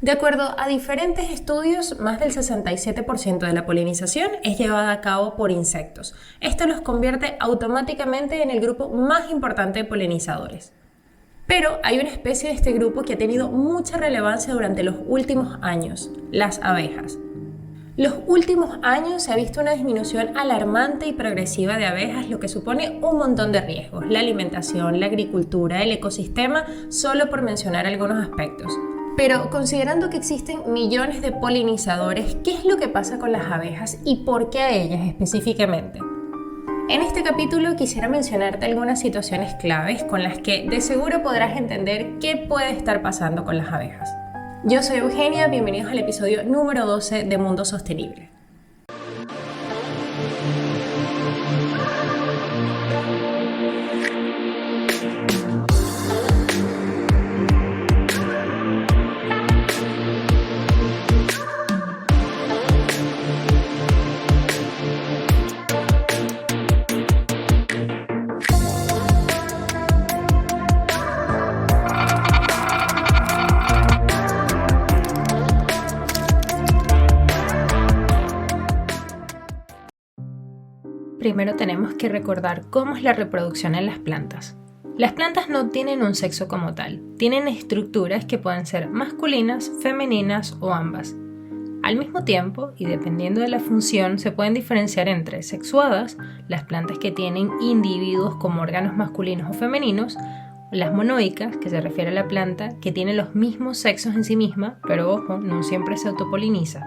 De acuerdo a diferentes estudios, más del 67% de la polinización es llevada a cabo por insectos. Esto los convierte automáticamente en el grupo más importante de polinizadores. Pero hay una especie de este grupo que ha tenido mucha relevancia durante los últimos años, las abejas. Los últimos años se ha visto una disminución alarmante y progresiva de abejas, lo que supone un montón de riesgos: la alimentación, la agricultura, el ecosistema, solo por mencionar algunos aspectos. Pero considerando que existen millones de polinizadores, ¿qué es lo que pasa con las abejas y por qué a ellas específicamente? En este capítulo quisiera mencionarte algunas situaciones claves con las que de seguro podrás entender qué puede estar pasando con las abejas. Yo soy Eugenia, bienvenidos al episodio número 12 de Mundo Sostenible. Primero tenemos que recordar cómo es la reproducción en las plantas. Las plantas no tienen un sexo como tal, tienen estructuras que pueden ser masculinas, femeninas o ambas. Al mismo tiempo, y dependiendo de la función, se pueden diferenciar entre sexuadas, las plantas que tienen individuos como órganos masculinos o femeninos, las monoicas, que se refiere a la planta que tiene los mismos sexos en sí misma, pero ojo, no siempre se autopoliniza.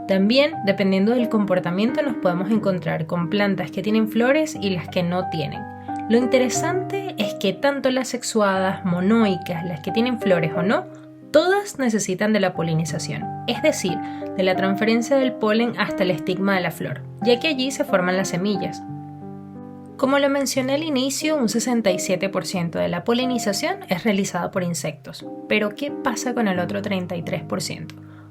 También, dependiendo del comportamiento, nos podemos encontrar con plantas que tienen flores y las que no tienen. Lo interesante es que tanto las sexuadas, monoicas, las que tienen flores o no, todas necesitan de la polinización, es decir, de la transferencia del polen hasta el estigma de la flor, ya que allí se forman las semillas. Como lo mencioné al inicio, un 67% de la polinización es realizada por insectos. Pero ¿qué pasa con el otro 33%?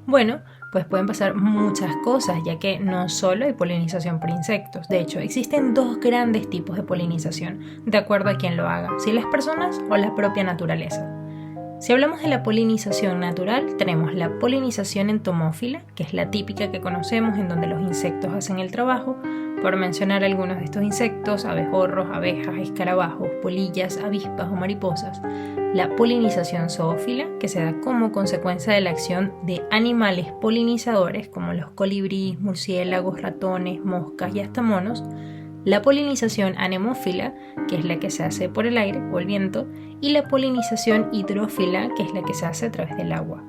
Bueno, pues pueden pasar muchas cosas, ya que no solo hay polinización por insectos. De hecho, existen dos grandes tipos de polinización, de acuerdo a quién lo haga, si las personas o la propia naturaleza. Si hablamos de la polinización natural, tenemos la polinización entomófila, que es la típica que conocemos en donde los insectos hacen el trabajo. Por mencionar algunos de estos insectos: abejorros, abejas, escarabajos, polillas, avispas o mariposas. La polinización zoófila, que se da como consecuencia de la acción de animales polinizadores como los colibríes, murciélagos, ratones, moscas y hasta monos. La polinización anemófila, que es la que se hace por el aire o el viento, y la polinización hidrófila, que es la que se hace a través del agua.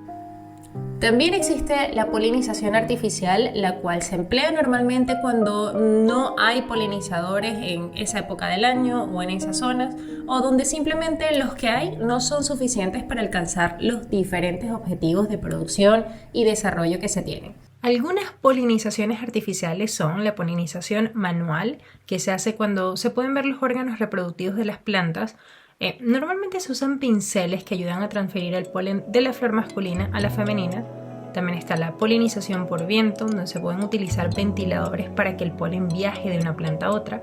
También existe la polinización artificial, la cual se emplea normalmente cuando no hay polinizadores en esa época del año o en esas zonas, o donde simplemente los que hay no son suficientes para alcanzar los diferentes objetivos de producción y desarrollo que se tienen. Algunas polinizaciones artificiales son la polinización manual, que se hace cuando se pueden ver los órganos reproductivos de las plantas. Normalmente se usan pinceles que ayudan a transferir el polen de la flor masculina a la femenina. También está la polinización por viento, donde se pueden utilizar ventiladores para que el polen viaje de una planta a otra.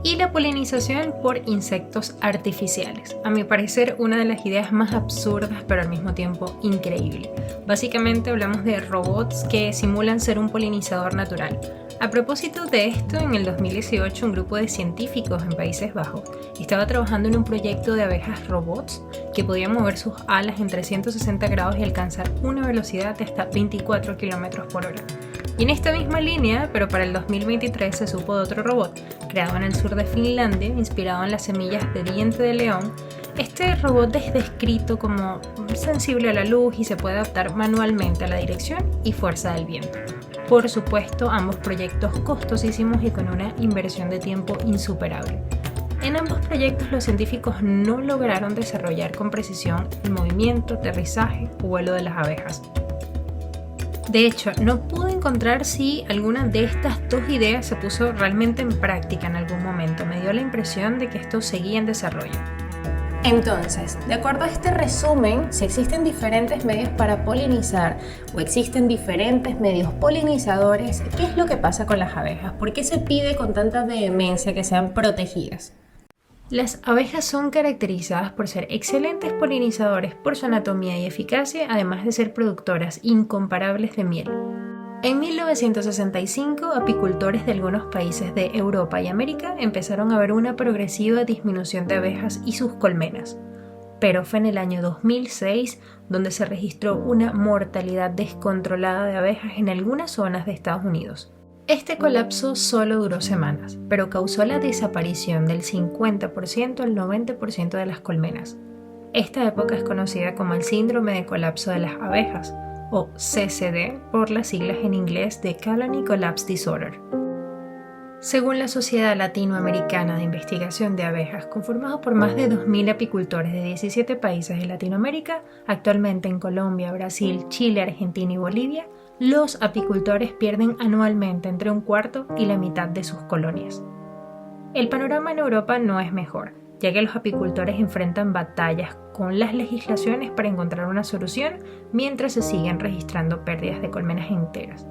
Y la polinización por insectos artificiales. A mi parecer, una de las ideas más absurdas, pero al mismo tiempo increíble. Básicamente hablamos de robots que simulan ser un polinizador natural. A propósito de esto, en el 2018 un grupo de científicos en Países Bajos estaba trabajando en un proyecto de abejas robots que podían mover sus alas en 360 grados y alcanzar una velocidad de hasta 24 km por hora. Y en esta misma línea, pero para el 2023, se supo de otro robot, creado en el sur de Finlandia, inspirado en las semillas de diente de león. Este robot es descrito como sensible a la luz y se puede adaptar manualmente a la dirección y fuerza del viento. Por supuesto, ambos proyectos costosísimos y con una inversión de tiempo insuperable. En ambos proyectos los científicos no lograron desarrollar con precisión el movimiento, aterrizaje o vuelo de las abejas. De hecho, no pude encontrar si alguna de estas dos ideas se puso realmente en práctica en algún momento. Me dio la impresión de que esto seguía en desarrollo. Entonces, de acuerdo a este resumen, si existen diferentes medios para polinizar o existen diferentes medios polinizadores, ¿qué es lo que pasa con las abejas? ¿Por qué se pide con tanta vehemencia que sean protegidas? Las abejas son caracterizadas por ser excelentes polinizadores por su anatomía y eficacia, además de ser productoras incomparables de miel. En 1965, apicultores de algunos países de Europa y América empezaron a ver una progresiva disminución de abejas y sus colmenas, pero fue en el año 2006 donde se registró una mortalidad descontrolada de abejas en algunas zonas de Estados Unidos. Este colapso solo duró semanas, pero causó la desaparición del 50% al 90% de las colmenas. Esta época es conocida como el síndrome de colapso de las abejas, o CCD por las siglas en inglés de Colony Collapse Disorder. Según la Sociedad Latinoamericana de Investigación de Abejas, conformada por más de 2.000 apicultores de 17 países de Latinoamérica, actualmente en Colombia, Brasil, Chile, Argentina y Bolivia, los apicultores pierden anualmente entre un cuarto y la mitad de sus colonias. El panorama en Europa no es mejor, ya que los apicultores enfrentan batallas con las legislaciones para encontrar una solución mientras se siguen registrando pérdidas de colmenas enteras.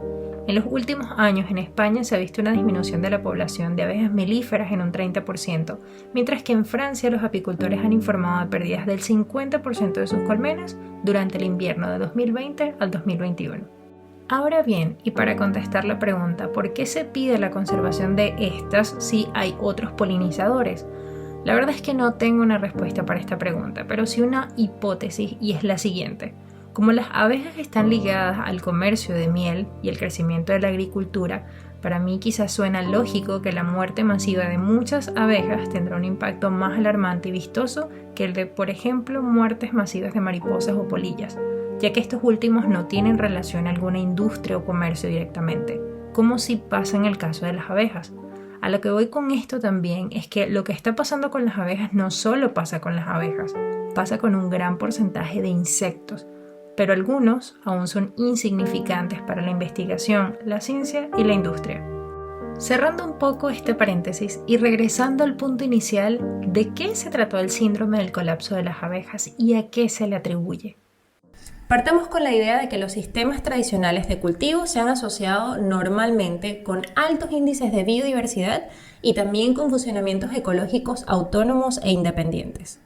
En los últimos años en España se ha visto una disminución de la población de abejas melíferas en un 30%, mientras que en Francia los apicultores han informado de pérdidas del 50% de sus colmenas durante el invierno de 2020 al 2021. Ahora bien, y para contestar la pregunta ¿por qué se pide la conservación de estas si hay otros polinizadores? La verdad es que no tengo una respuesta para esta pregunta, pero sí una hipótesis y es la siguiente. Como las abejas están ligadas al comercio de miel y el crecimiento de la agricultura, para mí quizás suena lógico que la muerte masiva de muchas abejas tendrá un impacto más alarmante y vistoso que el de, por ejemplo, muertes masivas de mariposas o polillas, ya que estos últimos no tienen relación a alguna industria o comercio directamente, como si pasa en el caso de las abejas. A lo que voy con esto también es que lo que está pasando con las abejas no solo pasa con las abejas, pasa con un gran porcentaje de insectos, pero algunos aún son insignificantes para la investigación, la ciencia y la industria. Cerrando un poco este paréntesis y regresando al punto inicial, ¿de qué se trató el síndrome del colapso de las abejas y a qué se le atribuye? Partamos con la idea de que los sistemas tradicionales de cultivo se han asociado normalmente con altos índices de biodiversidad y también con funcionamientos ecológicos autónomos e independientes.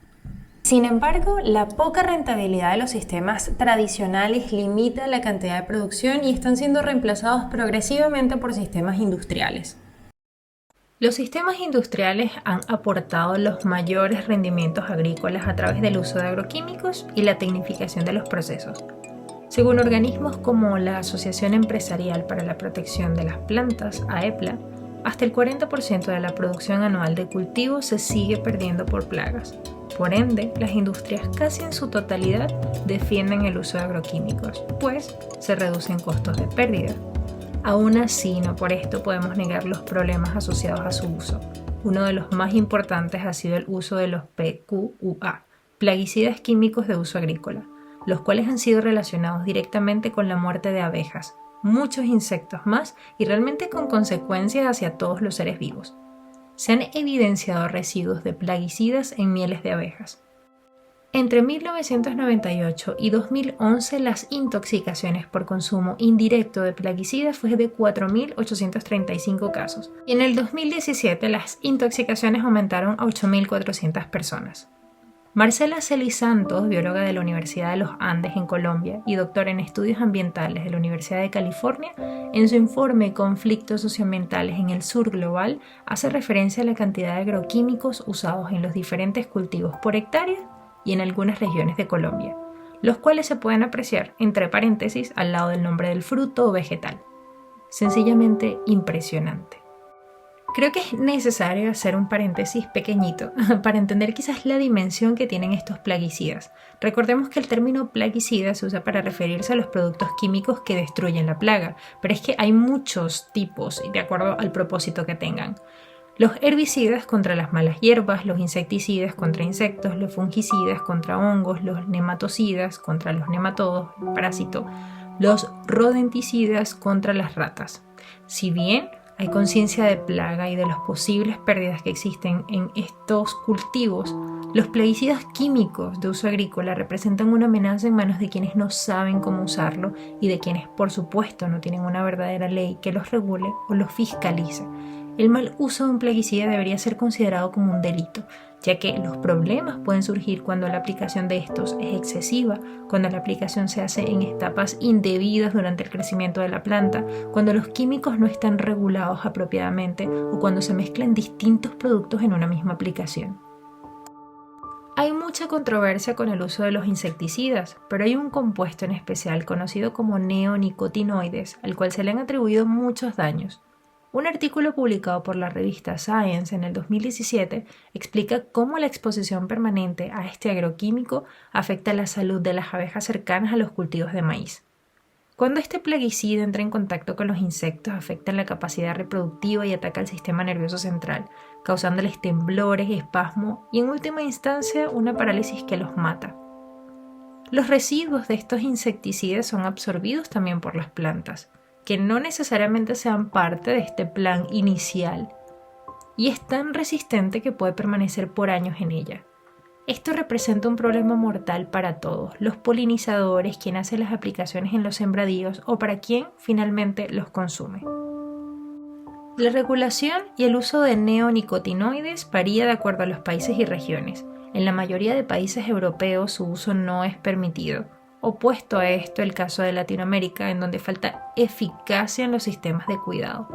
Sin embargo, la poca rentabilidad de los sistemas tradicionales limita la cantidad de producción y están siendo reemplazados progresivamente por sistemas industriales. Los sistemas industriales han aportado los mayores rendimientos agrícolas a través del uso de agroquímicos y la tecnificación de los procesos. Según organismos como la Asociación Empresarial para la Protección de las Plantas, AEPLA, hasta el 40% de la producción anual de cultivos se sigue perdiendo por plagas. Por ende, las industrias casi en su totalidad defienden el uso de agroquímicos, pues se reducen costos de pérdida. Aún así, no por esto podemos negar los problemas asociados a su uso. Uno de los más importantes ha sido el uso de los PQUA, plaguicidas químicos de uso agrícola, los cuales han sido relacionados directamente con la muerte de abejas, muchos insectos más y realmente con consecuencias hacia todos los seres vivos. Se han evidenciado residuos de plaguicidas en mieles de abejas. Entre 1998 y 2011, las intoxicaciones por consumo indirecto de plaguicidas fue de 4.835 casos y en el 2017 las intoxicaciones aumentaron a 8.400 personas. Marcela Celis Santos, bióloga de la Universidad de los Andes en Colombia y doctora en estudios ambientales de la Universidad de California, en su informe Conflictos socioambientales en el sur global, hace referencia a la cantidad de agroquímicos usados en los diferentes cultivos por hectárea y en algunas regiones de Colombia, los cuales se pueden apreciar entre paréntesis al lado del nombre del fruto o vegetal. Sencillamente impresionante. Creo que es necesario hacer un paréntesis pequeñito para entender quizás la dimensión que tienen estos plaguicidas. Recordemos que el término plaguicida se usa para referirse a los productos químicos que destruyen la plaga, pero es que hay muchos tipos de acuerdo al propósito que tengan. Los herbicidas contra las malas hierbas, los insecticidas contra insectos, los fungicidas contra hongos, los nematocidas contra los nematodos, parásito, los rodenticidas contra las ratas. Si bien hay conciencia de plaga y de las posibles pérdidas que existen en estos cultivos, los plaguicidas químicos de uso agrícola representan una amenaza en manos de quienes no saben cómo usarlo y de quienes, por supuesto, no tienen una verdadera ley que los regule o los fiscalice. El mal uso de un plaguicida debería ser considerado como un delito, ya que los problemas pueden surgir cuando la aplicación de estos es excesiva, cuando la aplicación se hace en etapas indebidas durante el crecimiento de la planta, cuando los químicos no están regulados apropiadamente o cuando se mezclan distintos productos en una misma aplicación. Hay mucha controversia con el uso de los insecticidas, pero hay un compuesto en especial conocido como neonicotinoides, al cual se le han atribuido muchos daños. Un artículo publicado por la revista Science en el 2017 explica cómo la exposición permanente a este agroquímico afecta la salud de las abejas cercanas a los cultivos de maíz. Cuando este plaguicida entra en contacto con los insectos, afecta la capacidad reproductiva y ataca el sistema nervioso central, causándoles temblores, espasmo y en última instancia una parálisis que los mata. Los residuos de estos insecticidas son absorbidos también por las plantas, que no necesariamente sean parte de este plan inicial, y es tan resistente que puede permanecer por años en ella. Esto representa un problema mortal para todos, los polinizadores, quien hace las aplicaciones en los sembradíos o para quien finalmente los consume. La regulación y el uso de neonicotinoides varía de acuerdo a los países y regiones. En la mayoría de países europeos su uso no es permitido. Opuesto a esto el caso de Latinoamérica, en donde falta eficacia en los sistemas de cuidado.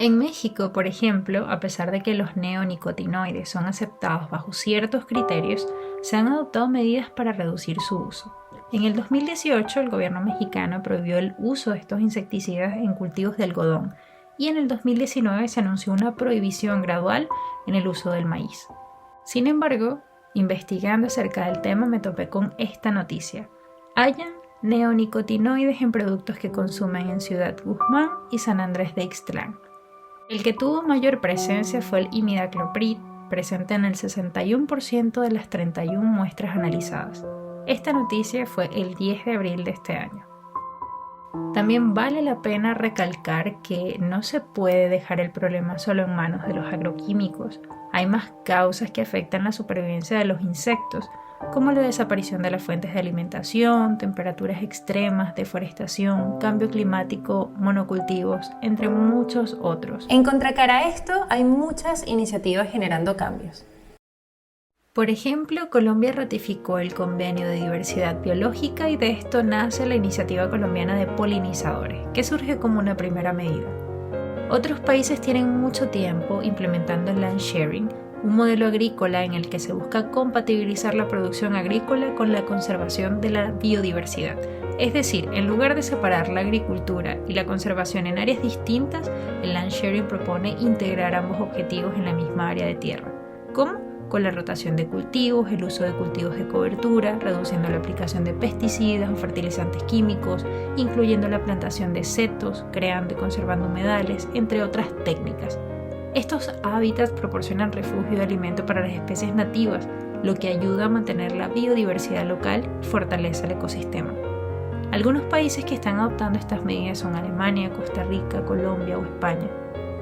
En México, por ejemplo, a pesar de que los neonicotinoides son aceptados bajo ciertos criterios, se han adoptado medidas para reducir su uso. En el 2018, el gobierno mexicano prohibió el uso de estos insecticidas en cultivos de algodón y en el 2019 se anunció una prohibición gradual en el uso del maíz. Sin embargo, investigando acerca del tema me topé con esta noticia. Hayan neonicotinoides en productos que consumen en Ciudad Guzmán y San Andrés de Ixtlán. El que tuvo mayor presencia fue el imidacloprid, presente en el 61% de las 31 muestras analizadas. Esta noticia fue el 10 de abril de este año. También vale la pena recalcar que no se puede dejar el problema solo en manos de los agroquímicos. Hay más causas que afectan la supervivencia de los insectos, como la desaparición de las fuentes de alimentación, temperaturas extremas, deforestación, cambio climático, monocultivos, entre muchos otros. En contracara a esto, hay muchas iniciativas generando cambios. Por ejemplo, Colombia ratificó el Convenio de Diversidad Biológica y de esto nace la Iniciativa Colombiana de Polinizadores, que surge como una primera medida. Otros países tienen mucho tiempo implementando el land sharing, un modelo agrícola en el que se busca compatibilizar la producción agrícola con la conservación de la biodiversidad. Es decir, en lugar de separar la agricultura y la conservación en áreas distintas, el land sharing propone integrar ambos objetivos en la misma área de tierra. ¿Cómo? Con la rotación de cultivos, el uso de cultivos de cobertura, reduciendo la aplicación de pesticidas o fertilizantes químicos, incluyendo la plantación de setos, creando y conservando humedales, entre otras técnicas. Estos hábitats proporcionan refugio y alimento para las especies nativas, lo que ayuda a mantener la biodiversidad local y fortalece el ecosistema. Algunos países que están adoptando estas medidas son Alemania, Costa Rica, Colombia o España.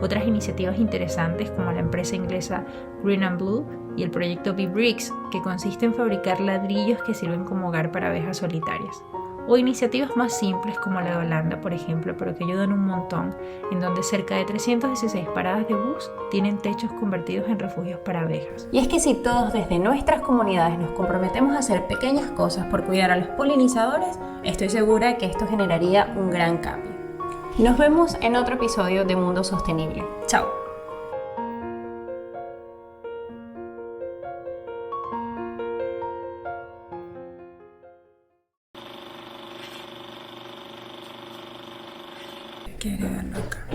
Otras iniciativas interesantes como la empresa inglesa Green and Blue y el proyecto Bee-Bricks, que consiste en fabricar ladrillos que sirven como hogar para abejas solitarias. O iniciativas más simples como la de Holanda, por ejemplo, pero que ayudan un montón, en donde cerca de 316 paradas de bus tienen techos convertidos en refugios para abejas. Y es que si todos desde nuestras comunidades nos comprometemos a hacer pequeñas cosas por cuidar a los polinizadores, estoy segura que esto generaría un gran cambio. Nos vemos en otro episodio de Mundo Sostenible. ¡Chao! Quiere verlo acá.